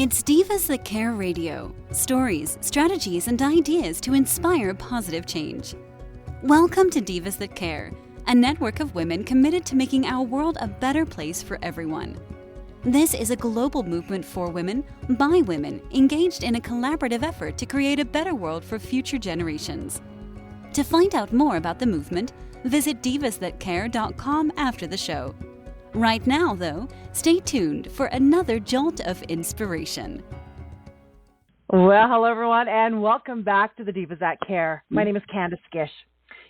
It's Divas That Care Radio. Stories, strategies, and ideas to inspire positive change. Welcome to Divas That Care, a network of women committed to making our world a better place for everyone. This is a global movement for women, by women, engaged in a collaborative effort to create a better world for future generations. To find out more about the movement, visit divasthatcare.com after the show. Right now, though, stay tuned for another jolt of inspiration. Well, hello, everyone, and welcome back to the Divas That Care. My name is Candace Gish.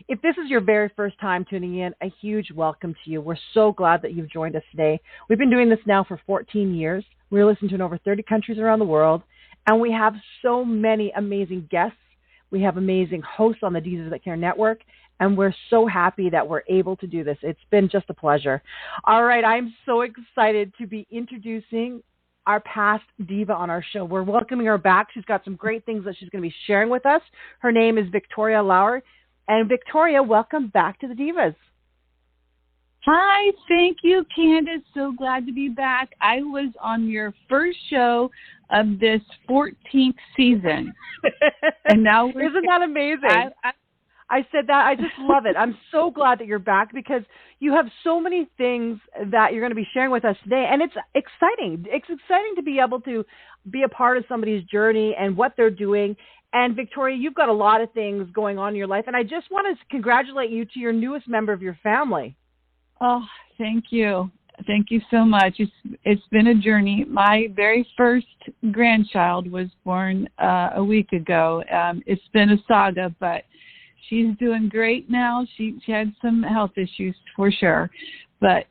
If this is your very first time tuning in, a huge welcome to you. We're so glad that you've joined us today. We've been doing this now for 14 years. We're listening to in over 30 countries around the world, and we have so many amazing guests. We have amazing hosts on the Divas That Care network, and we're so happy that we're able to do this. It's been just a pleasure. All right, I'm so excited to be introducing our past diva on our show. We're welcoming her back. She's got some great things that she's going to be sharing with us. Her name is Victoria Lauer. And Victoria, welcome back to the Divas. Hi, thank you, Candace. So glad to be back. I was on your first show of this 14th season. And now Isn't that amazing? I said that. I just love it. I'm so glad that you're back because you have so many things that you're going to be sharing with us today. And it's exciting. It's exciting to be able to be a part of somebody's journey and what they're doing. And Victoria, you've got a lot of things going on in your life. And I just want to congratulate you to your newest member of your family. Oh, thank you. Thank you so much. It's been a journey. My very first grandchild was born a week ago. It's been a saga, but she's doing great now. She had some health issues for sure. But,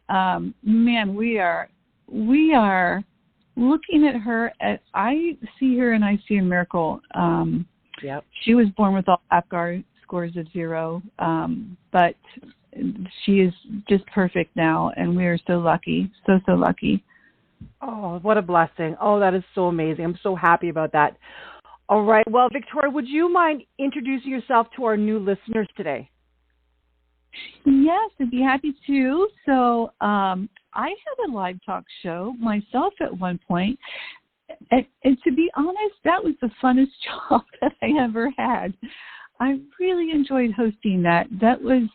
man, we are looking at her. I see her and I see a miracle. Yep. She was born with all APGAR scores of 0, but she is just perfect now, and we are so lucky, so lucky. Oh, what a blessing. Oh, that is so amazing. I'm so happy about that. All right. Well, Victoria, would you mind introducing yourself to our new listeners today? Yes, I'd be happy to. So I had a live talk show myself at one point. And to be honest, that was the funnest job that I ever had. I really enjoyed hosting that. That was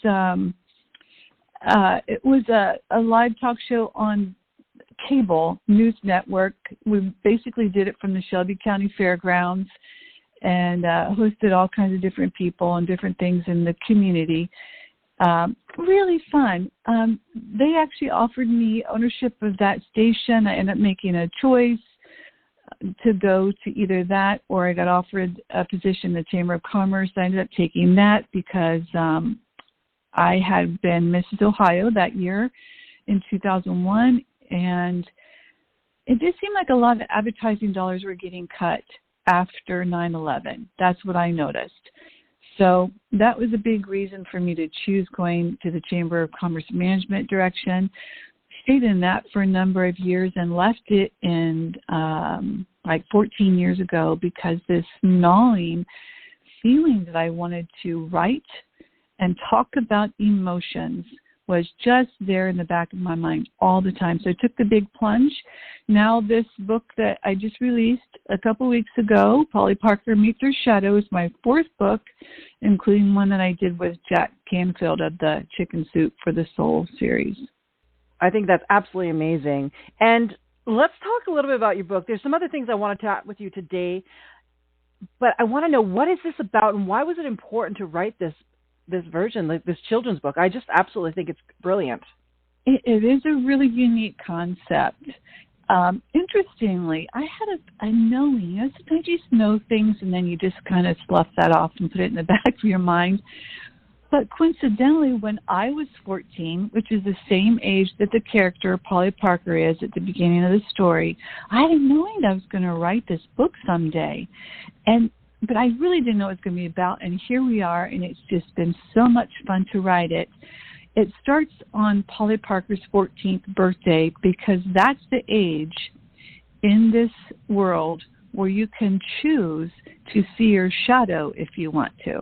it was a live talk show on cable news network. We basically did it from the Shelby County Fairgrounds and hosted all kinds of different people and different things in the community. Really fun. They actually offered me ownership of that station. I ended up making a choice to go to either that or I got offered a position in the Chamber of Commerce. I ended up taking that because I had been Mrs. Ohio that year in 2001, and it did seem like a lot of advertising dollars were getting cut after 9/11. That's what I noticed. So that was a big reason for me to choose going to the Chamber of Commerce Management direction. Stayed in that for a number of years and left it in like 14 years ago because this gnawing feeling that I wanted to write and talk about emotions was just there in the back of my mind all the time. So I took the big plunge. Now this book that I just released a couple weeks ago, Polly Parker Meets Her Shadow, is my 4th book, including one that I did with Jack Canfield of the Chicken Soup for the Soul series. I think that's absolutely amazing. And let's talk a little bit about your book. There's some other things I want to chat with you today, but I want to know, what is this about and why was it important to write this version, like this children's book? I just absolutely think it's brilliant. It is a really unique concept. Interestingly, I had a knowing. Sometimes you just know things and then you just kind of slough that off and put it in the back of your mind. But coincidentally, when I was 14, which is the same age that the character Polly Parker is at the beginning of the story, I had a knowing that I was going to write this book someday. But I really didn't know what it was going to be about, and here we are, and it's just been so much fun to write it. It starts on Polly Parker's 14th birthday because that's the age in this world where you can choose to see your shadow if you want to.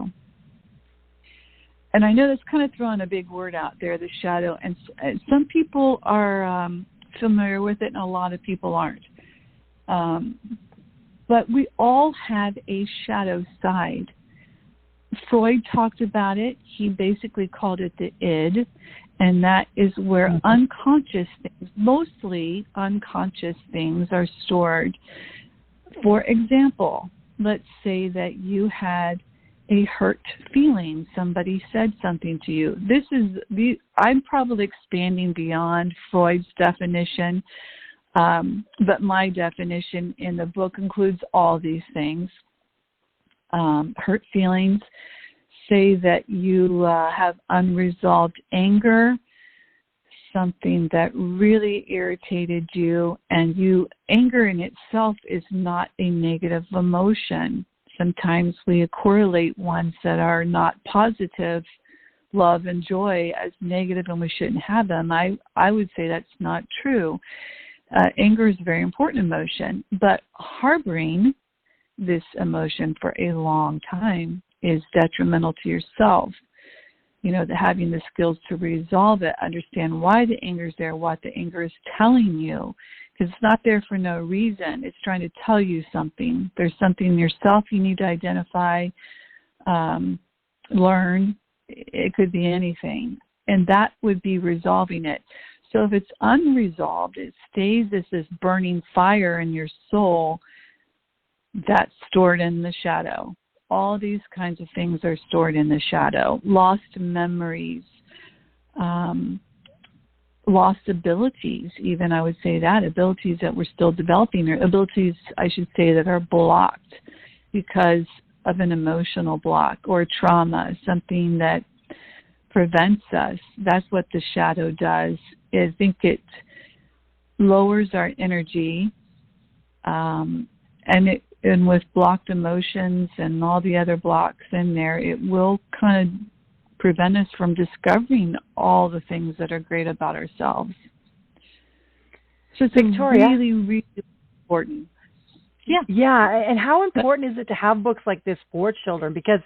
And I know that's kind of throwing a big word out there, the shadow, and some people are familiar with it and a lot of people aren't. But we all have a shadow side. Freud talked about it. He basically called it the id, and that is where unconscious things, mostly unconscious things, are stored. For example, let's say that you had a hurt feeling. Somebody said something to you. I'm probably expanding beyond Freud's definition, but my definition in the book includes all these things. Hurt feelings, say that you have unresolved anger, something that really irritated you, and anger in itself is not a negative emotion. Sometimes we correlate ones that are not positive, love and joy, as negative, and we shouldn't have them. I would say that's not true. Anger is a very important emotion, but harboring this emotion for a long time is detrimental to yourself. Having the skills to resolve it, understand why the anger is there, what the anger is telling you, because it's not there for no reason. It's trying to tell you something. There's something in yourself you need to identify, learn. It could be anything, and that would be resolving it. So if it's unresolved, it stays as this burning fire in your soul that's stored in the shadow. All these kinds of things are stored in the shadow. Lost memories, lost abilities, even I would say that, abilities that we're still developing, or abilities, I should say, that are blocked because of an emotional block or trauma, something that prevents us. That's what the shadow does. I think it lowers our energy, and with blocked emotions and all the other blocks in there, it will kind of prevent us from discovering all the things that are great about ourselves. So it's Victoria, really, really important. Yeah, and how important is it to have books like this for children? Because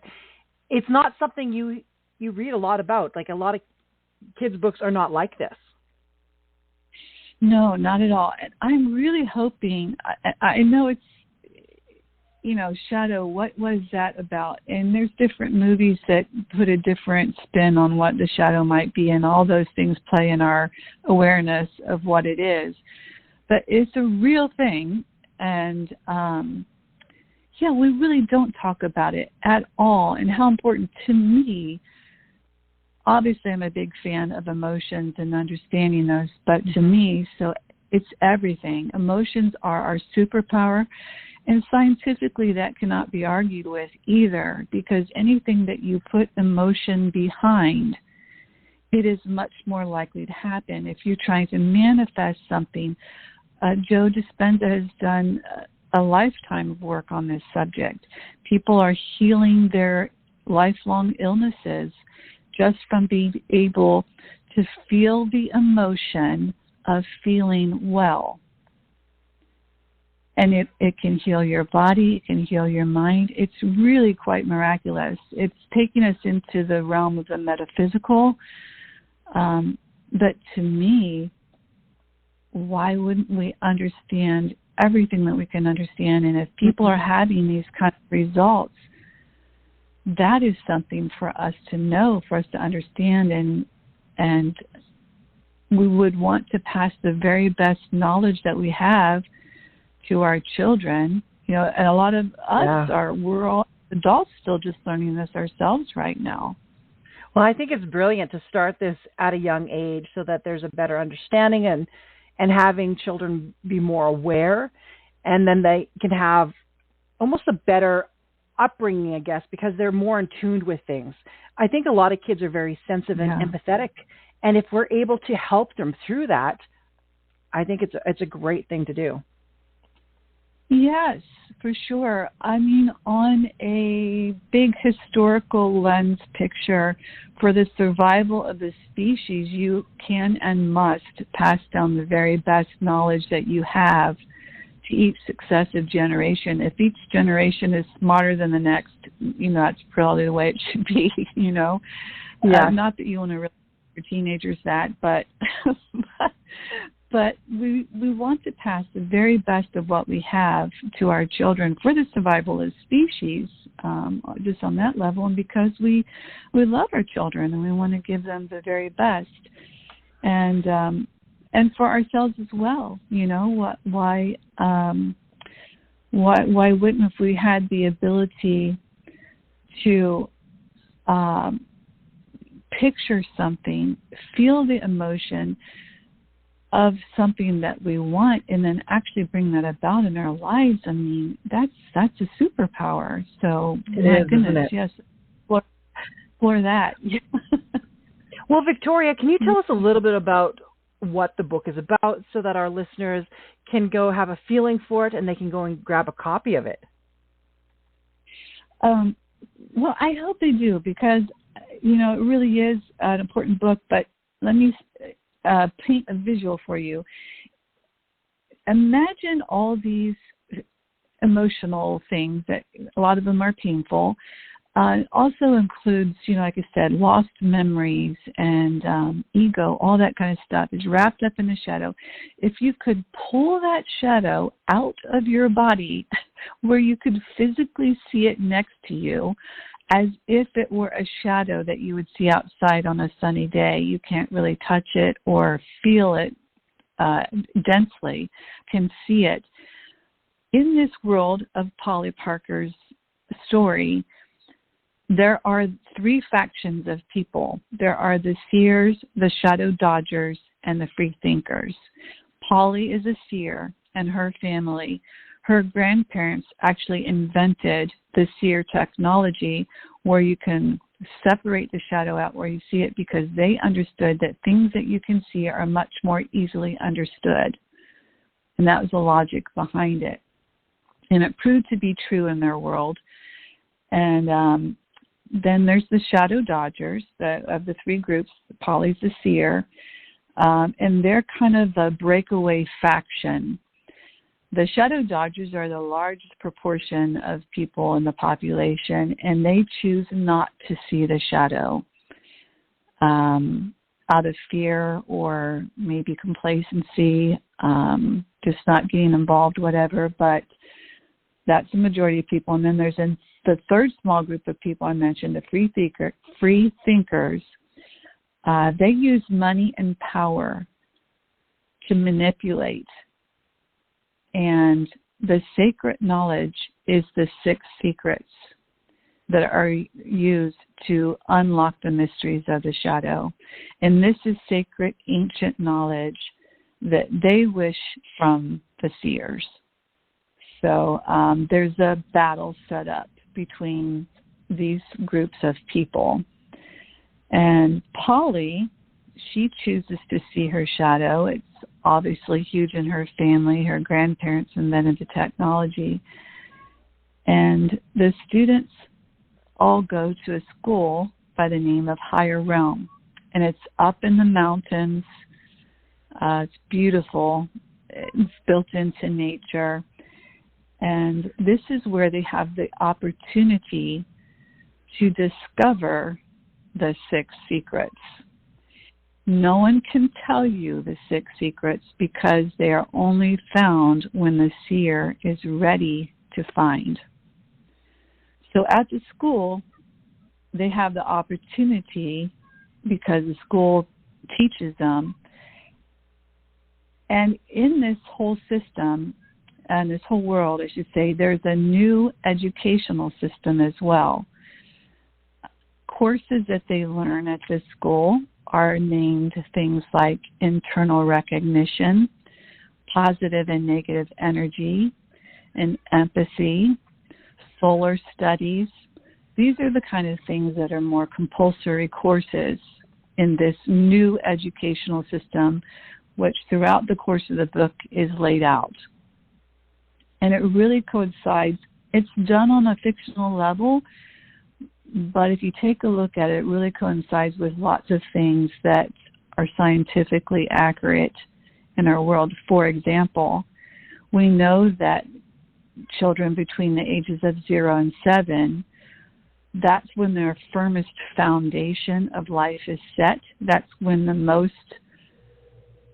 it's not something you read a lot about. Like, a lot of kids' books are not like this. No, not at all. And I'm really hoping, I know it's, Shadow, what was that about? And there's different movies that put a different spin on what the shadow might be, and all those things play in our awareness of what it is. But it's a real thing, and we really don't talk about it at all, and how important to me. Obviously, I'm a big fan of emotions and understanding those, but to me, so it's everything. Emotions are our superpower. And scientifically, that cannot be argued with either, because anything that you put emotion behind, it is much more likely to happen. If you're trying to manifest something, Joe Dispenza has done a lifetime of work on this subject. People are healing their lifelong illnesses just from being able to feel the emotion of feeling well. And it can heal your body, it can heal your mind. It's really quite miraculous. It's taking us into the realm of the metaphysical. But to me, why wouldn't we understand everything that we can understand? And if people are having these kind of results, that is something for us to know, for us to understand, and we would want to pass the very best knowledge that we have to our children, and a lot of us we're all adults still just learning this ourselves right now. Well, I think it's brilliant to start this at a young age so that there's a better understanding and having children be more aware, and then they can have almost a better upbringing, I guess, because they're more in tune with things. I think a lot of kids are very sensitive and empathetic, and if we're able to help them through that, I think it's a great thing to do. Yes, for sure. I mean, on a big historical lens picture, for the survival of the species, you can and must pass down the very best knowledge that you have to each successive generation. If each generation is smarter than the next, that's probably the way it should be, Not that you want to really teach your teenagers that, but but we want to pass the very best of what we have to our children for the survival of species, just on that level, and because we love our children and we want to give them the very best, and for ourselves as well. You know, why wouldn't, if we had the ability to picture something, feel the emotion of something that we want, and then actually bring that about in our lives? I mean, that's a superpower. So, my goodness, yes, for that. Well, Victoria, can you tell us a little bit about what the book is about, so that our listeners can go have a feeling for it and they can go and grab a copy of it? Well, I hope they do, because, you know, it really is an important book. But let me paint a visual for you. Imagine all these emotional things that a lot of them are painful. It also includes, you know, like I said, lost memories and ego, all that kind of stuff is wrapped up in the shadow. If you could pull that shadow out of your body where you could physically see it next to you, as if it were a shadow that you would see outside on a sunny day. You can't really touch it or feel it densely, can see it. In this world of Polly Parker's story, there are three factions of people. There are the seers, the shadow dodgers, and the free thinkers. Polly is a seer, and her family, her grandparents actually invented the seer technology, where you can separate the shadow out where you see it, because they understood that things that you can see are much more easily understood. And that was the logic behind it. And it proved to be true in their world. And then there's the shadow dodgers of the three groups. Polly's the seer, and they're kind of the breakaway faction. The shadow dodgers are the largest proportion of people in the population, and they choose not to see the shadow out of fear or maybe complacency, just not getting involved, whatever. But that's the majority of people. And then there's the third small group of people I mentioned, the free thinkers. They use money and power to manipulate. And the sacred knowledge is the 6 secrets that are used to unlock the mysteries of the shadow. And this is sacred, ancient knowledge that they wish from the seers. So there's a battle set up between these groups of people. And Polly, she chooses to see her shadow. It's obviously huge in her family. Her grandparents invented the technology. And the students all go to a school by the name of Higher Realm. And it's up in the mountains. It's beautiful. It's built into nature. And this is where they have the opportunity to discover the 6 secrets. No one can tell you the 6 secrets, because they are only found when the seer is ready to find. So at the school, they have the opportunity, because the school teaches them. And in this whole system, and this whole world, I should say, there's a new educational system as well. Courses that they learn at this school are named things like internal recognition, positive and negative energy, and empathy, solar studies. These are the kind of things that are more compulsory courses in this new educational system, which throughout the course of the book is laid out. And it really coincides. It's done on a fictional level, but if you take a look at it, it really coincides with lots of things that are scientifically accurate in our world. For example, we know that children between the ages of 0 and 7, that's when their firmest foundation of life is set. That's when the most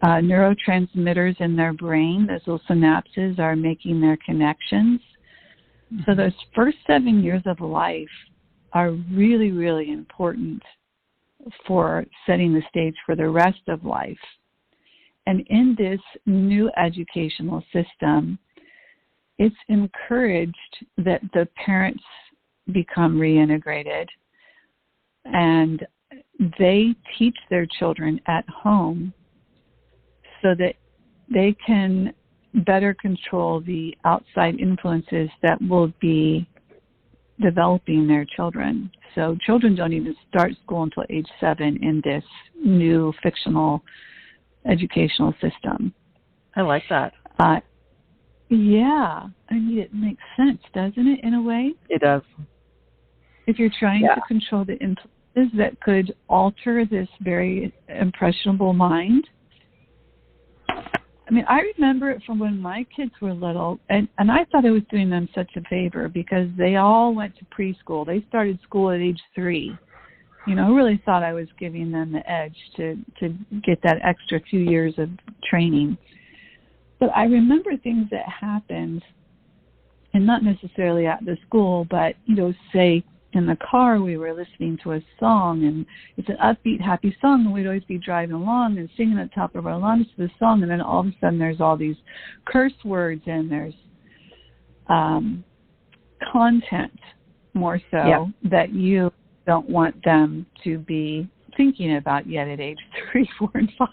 neurotransmitters in their brain. Those little synapses are making their connections. So those first 7 years of life are really, really important for setting the stage for the rest of life. And in this new educational system, it's encouraged that the parents become reintegrated and they teach their children at home so that they can better control the outside influences that will be developing their children. So children don't even start school until age 7 in this new fictional educational system. I like that. Yeah. I mean, it makes sense, doesn't it, in a way? It does. If you're trying to control the influences that could alter this very impressionable mind. I mean, I remember it from when my kids were little, and I thought I was doing them such a favor because they all went to preschool. They started school at age 3. You know, I really thought I was giving them the edge to get that extra few years of training. But I remember things that happened, and not necessarily at the school, but, you know, say in the car we were listening to a song, and it's an upbeat, happy song, and we'd always be driving along and singing at the top of our lungs to the song, and then all of a sudden there's all these curse words, and there's content more so that you don't want them to be thinking about yet at age 3, 4, and 5.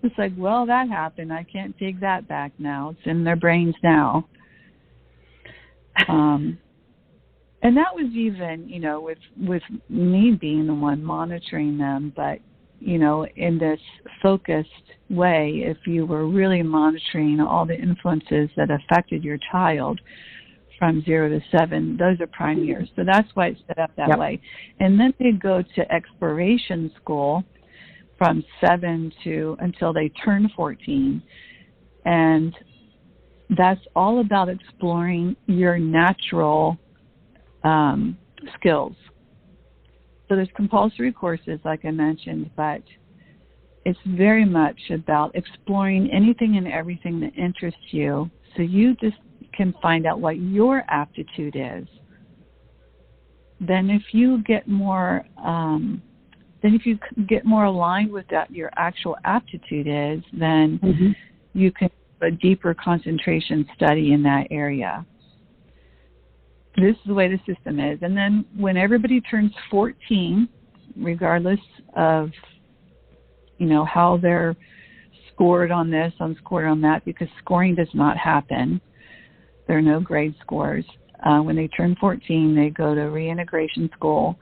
It's like, well, that happened. I can't take that back now. It's in their brains now. And that was even, you know, with me being the one monitoring them. But, you know, in this focused way, if you were really monitoring all the influences that affected your child from 0 to 7, those are prime years. So that's why it's set up that way. And then they go to exploration school from 7 to until they turn 14. And that's all about exploring your natural skills. So there's compulsory courses, like I mentioned, but it's very much about exploring anything and everything that interests you, so you just can find out what your aptitude is. Then if you get more aligned with that, your actual aptitude is, then you can do a deeper concentration study in that area. This is the way the system is. And then when everybody turns 14, regardless of, you know, how they're scored on this, unscored on that, because scoring does not happen. There are no grade scores. When they turn 14, they go to reintegration school,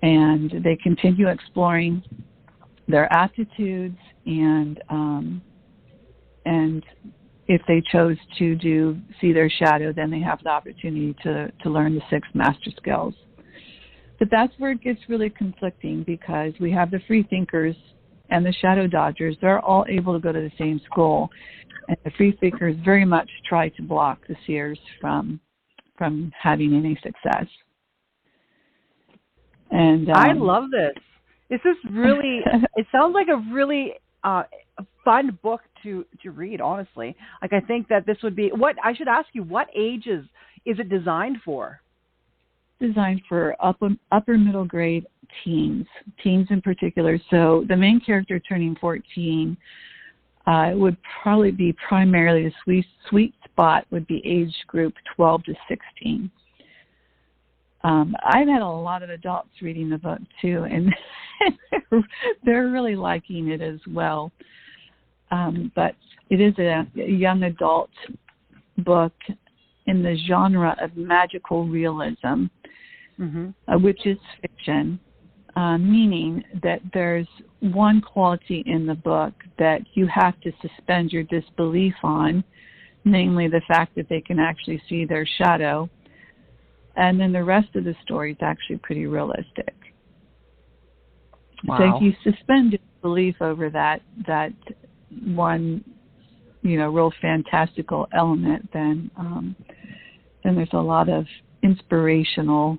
and they continue exploring their aptitudes, and if they chose to see their shadow, then they have the opportunity to learn the 6 master skills. But that's where it gets really conflicting, because we have the free thinkers and the shadow dodgers. They're all able to go to the same school, and the free thinkers very much try to block the seers from having any success. And I love this. This is really, it sounds like a really fun book to read, honestly. Like, I think that this would be, I should ask you, what ages is it designed for? Designed for upper middle grade teens in particular. So the main character turning 14 would probably be primarily the sweet spot would be age group 12 to 16. I've had a lot of adults reading the book too, and they're really liking it as well. But it is a young adult book in the genre of magical realism, which is fiction, meaning that there's one quality in the book that you have to suspend your disbelief on, namely the fact that they can actually see their shadow. And then the rest of the story is actually pretty realistic. Wow. So if you suspend disbelief over that one, you know, real fantastical element, then there's a lot of inspirational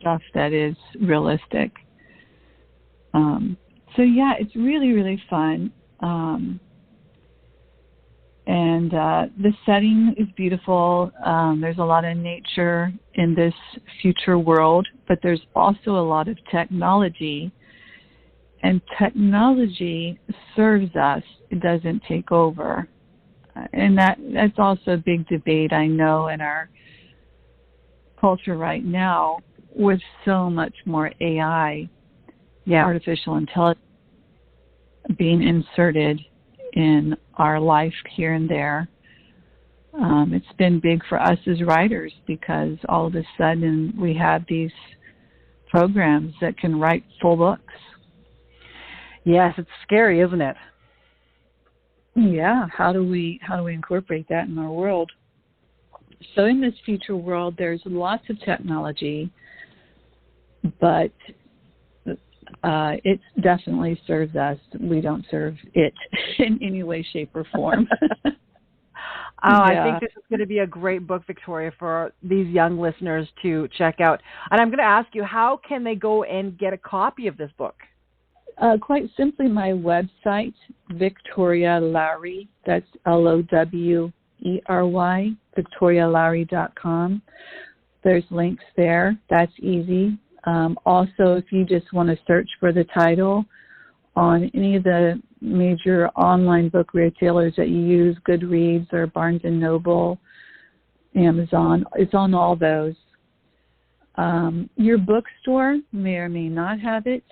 stuff that is realistic. So yeah, it's really, really fun. And the setting is beautiful. There's a lot of nature in this future world, but there's also a lot of technology. And technology serves us. It doesn't take over. And that's also a big debate, I know, in our culture right now, with so much more AI, artificial intelligence, being inserted in our life here and there. It's been big for us as writers because all of a sudden we have these programs that can write full books. Yes, it's scary, isn't it? Yeah. How do we incorporate that in our world? So in this future world, there's lots of technology, but it definitely serves us. We don't serve it in any way, shape, or form. I think this is going to be a great book, Victoria, for these young listeners to check out. And I'm going to ask you, how can they go and get a copy of this book? Quite simply, my website, Victoria Lowry, that's Lowry, VictoriaLowry.com. There's links there. That's easy. Also, if you just want to search for the title on any of the major online book retailers that you use, Goodreads or Barnes & Noble, Amazon, it's on all those. Your bookstore may or may not have it,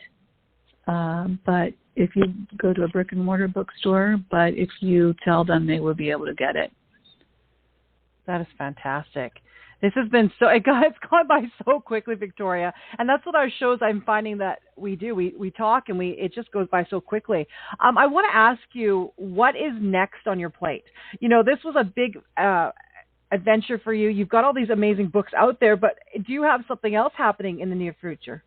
but if you go to a brick-and-mortar bookstore, but if you tell them, they will be able to get it. That is fantastic. This has been it's gone by so quickly, Victoria. And that's what our shows, I'm finding that we do. We talk and it just goes by so quickly. I want to ask you, what is next on your plate? You know, this was a big adventure for you. You've got all these amazing books out there, but do you have something else happening in the near future?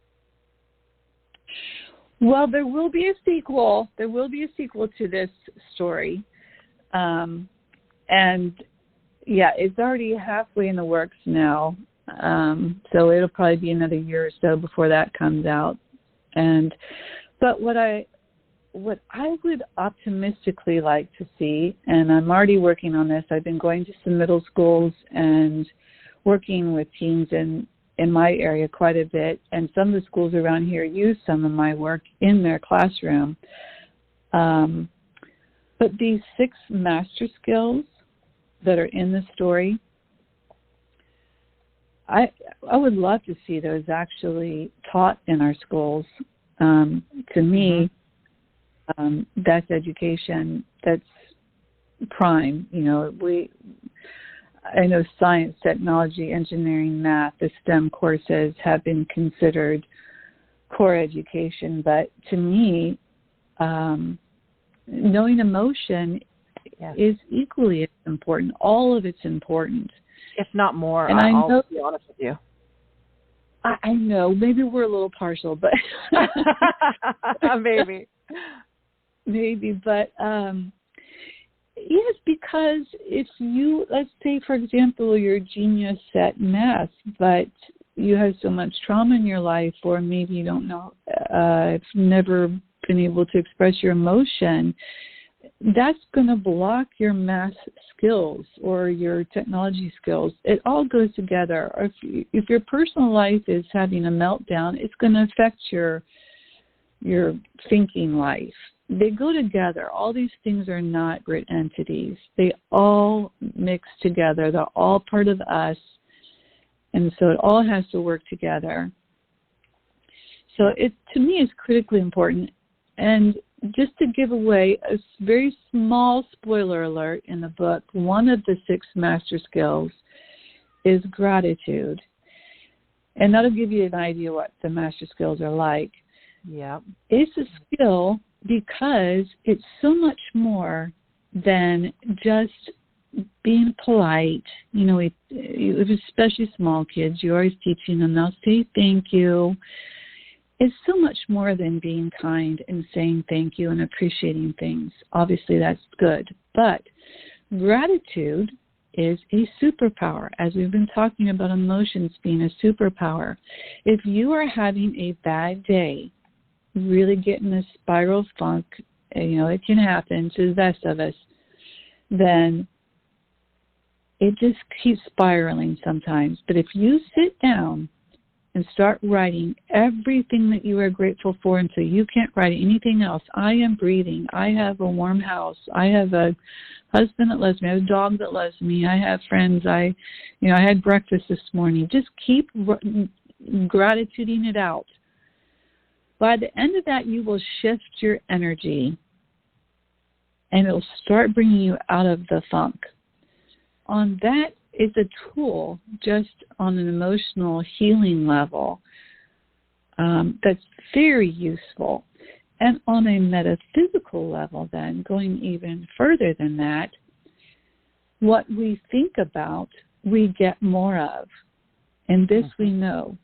Well, there will be a sequel. There will be a sequel to this story. And yeah, it's already halfway in the works now. So it'll probably be another year or so before that comes out. But what I would optimistically like to see, and I'm already working on this, I've been going to some middle schools and working with teens in my area quite a bit, and some of the schools around here use some of my work in their classroom. But these 6 master skills that are in the story, I would love to see those actually taught in our schools. To me, that's education. That's prime. You know, I know science, technology, engineering, math, the STEM courses have been considered core education, but to me, knowing emotion is equally as important. All of it's important. If not more, and I'll be honest with you. I know. Maybe we're a little partial, but... Maybe. But yes, because if you, let's say, for example, you're a genius at math, but you have so much trauma in your life, or maybe you don't know, have never been able to express your emotion, that's going to block your math skills or your technology skills. It all goes together. If your personal life is having a meltdown, it's going to affect your thinking life. They go together. All these things are not great entities. They all mix together. They're all part of us. And so it all has to work together. So it, to me, is critically important. And just to give away a very small spoiler alert in the book, one of the 6 master skills is gratitude. And that'll give you an idea what the master skills are like. Yeah. It's a skill because it's so much more than just being polite. You know, especially small kids, you're always teaching them, they'll say thank you. It's so much more than being kind and saying thank you and appreciating things. Obviously, that's good. But gratitude is a superpower, as we've been talking about emotions being a superpower. If you are having a bad day, really get in a spiral funk it can happen to the best of us, then it just keeps spiraling sometimes. But if you sit down and start writing everything that you are grateful for until you can't write anything else. I am breathing. I have a warm house. I have a husband that loves me. I have a dog that loves me. I have friends. I had breakfast this morning. Just keep gratituding it out. By the end of that, you will shift your energy, and it'll start bringing you out of the funk. On that is a tool just on an emotional healing level that's very useful. And on a metaphysical level, then, going even further than that, what we think about, we get more of. And this we know.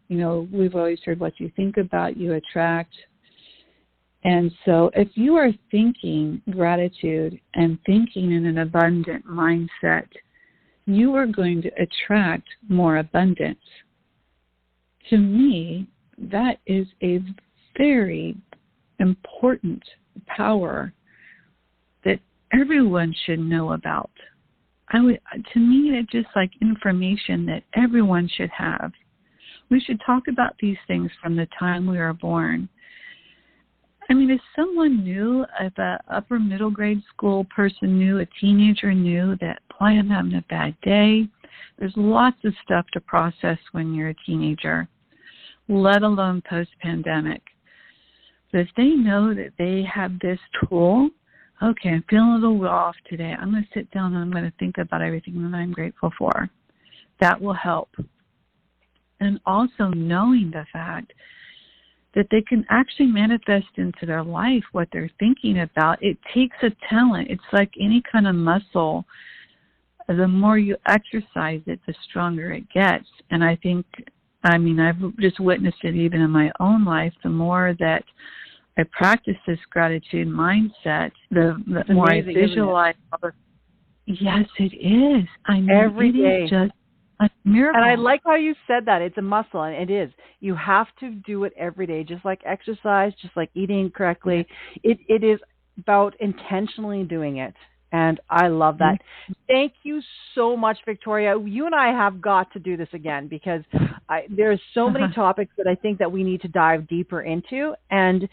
We've always heard what you think about, you attract. And so if you are thinking gratitude and thinking in an abundant mindset, you are going to attract more abundance. To me, that is a very important power that everyone should know about. To me, it's just like information that everyone should have. We should talk about these things from the time we are born. I mean, if someone knew, if an upper middle grade school person knew, a teenager knew that, boy, I'm having a bad day, there's lots of stuff to process when you're a teenager, let alone post-pandemic. But if they know that they have this tool, okay, I'm feeling a little off today. I'm going to sit down and I'm going to think about everything that I'm grateful for. That will help. And also knowing the fact that they can actually manifest into their life what they're thinking about. It takes a talent. It's like any kind of muscle. The more you exercise it, the stronger it gets. And I've just witnessed it even in my own life. The more that I practice this gratitude mindset, the more I visualize. Yes, it is. Every day. Is just a miracle. And I like how you said that. It's a muscle, and it is. You have to do it every day, just like exercise, just like eating correctly. It is about intentionally doing it, and I love that. Thank you so much, Victoria. You and I have got to do this again because there's so many topics that I think that we need to dive deeper into, and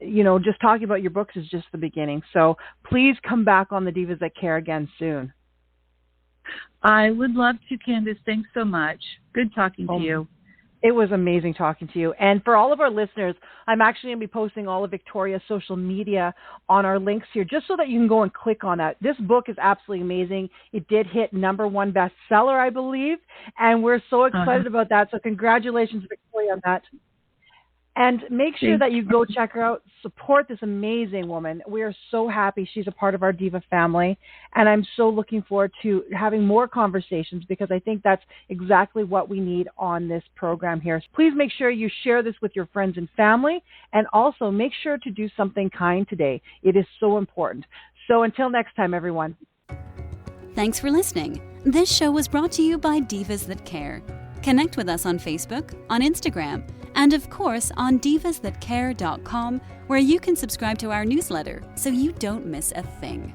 just talking about your books is just the beginning. So please come back on the Divas That Care again soon. I would love to, Candace. Thanks so much. Good talking to you. It was amazing talking to you. And for all of our listeners, I'm actually going to be posting all of Victoria's social media on our links here, just so that you can go and click on that. This book is absolutely amazing. It did hit #1 bestseller, I believe, and we're so excited about that. So congratulations, Victoria, on that. And make sure that you go check her out. Support this amazing woman. We are so happy she's a part of our Diva family. And I'm so looking forward to having more conversations because I think that's exactly what we need on this program here. Please make sure you share this with your friends and family. And also make sure to do something kind today. It is so important. So until next time, everyone. Thanks for listening. This show was brought to you by Divas That Care. Connect with us on Facebook, on Instagram, and of course on divasthatcare.com, where you can subscribe to our newsletter so you don't miss a thing.